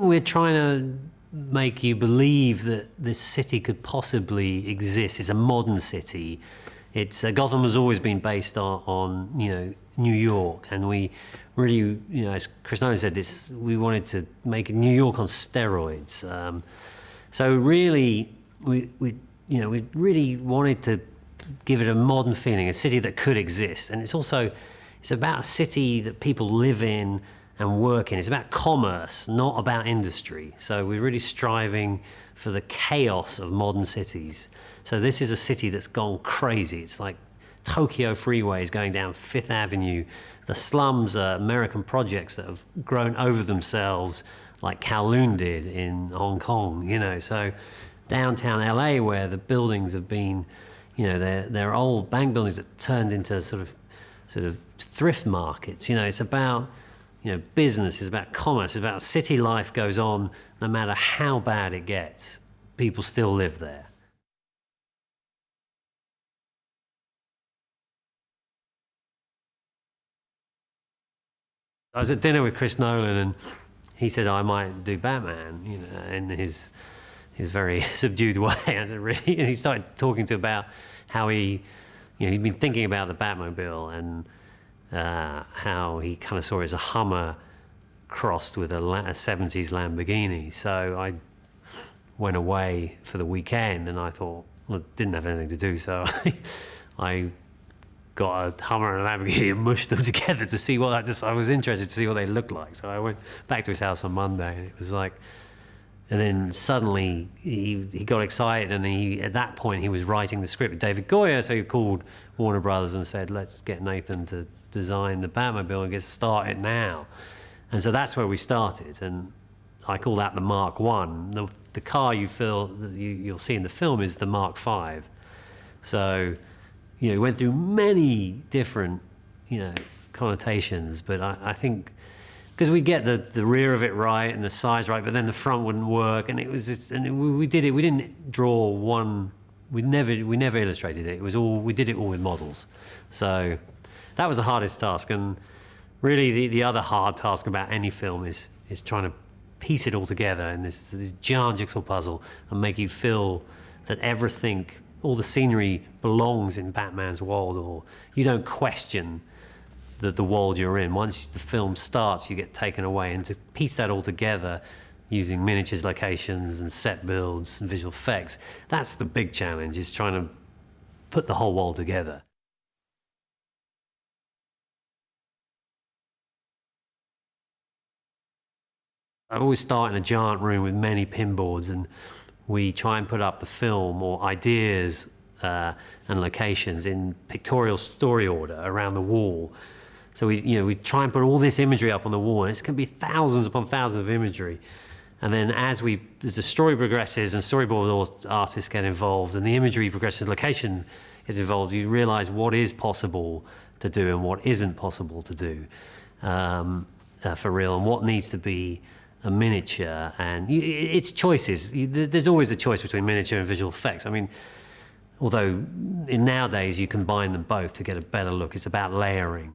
We're trying to make you believe that this city could possibly exist. It's a modern city. Gotham has always been based on New York, and we really, as Chris Nolan said, we wanted to make New York on steroids. So really, we really wanted to give it a modern feeling, a city that could exist, and it's about a city that people live in and work in. It's about commerce, not about industry. So we're really striving for the chaos of modern cities. So this is a city that's gone crazy. It's like Tokyo freeways going down Fifth Avenue. The slums are American projects that have grown over themselves, like Kowloon did in Hong Kong. So downtown LA, where the buildings have been, they're old bank buildings that turned into sort of thrift markets. It's about business, is about commerce, it's about city life goes on no matter how bad it gets. People still live there. I was at dinner with Chris Nolan, and he said I might do Batman, in his very subdued way. I said, really? And he started talking about how he'd been thinking about the Batmobile and how he kind of saw it as a Hummer crossed with a 70s Lamborghini. So I went away for the weekend, and I thought, well, didn't have anything to do, so I got a Hummer and a Lamborghini and mushed them together to see what I was interested to see what they looked like. So I went back to his house on Monday, and it was like, and then suddenly he got excited, and at that point he was writing the script with David Goyer, so he called Warner Brothers and said, let's get Nathan to design the Batmobile and get started now. And so that's where we started, and I call that the Mark I. The car you'll see in the film is the Mark V. So, we went through many different, connotations, but I think because we get the rear of it right and the size right, but then the front wouldn't work, and we did it. We didn't draw one. We never illustrated it. We did it all with models. So that was the hardest task, and really the other hard task about any film is trying to piece it all together in this giant jigsaw puzzle and make you feel that everything, all the scenery belongs in Batman's world, or you don't question the world you're in. Once the film starts, you get taken away, and to piece that all together using miniatures, locations, and set builds and visual effects, that's the big challenge, is trying to put the whole world together. I always start in a giant room with many pinboards, and we try and put up the film or ideas and locations in pictorial story order around the wall. So we try and put all this imagery up on the wall, and it's going to be thousands upon thousands of imagery. And then as the story progresses and storyboard artists get involved and the imagery progresses, location is involved, you realize what is possible to do and what isn't possible to do for real, and what needs to be a miniature. And it's choices. There's always a choice between miniature and visual effects. I mean, although nowadays you combine them both to get a better look. It's about layering.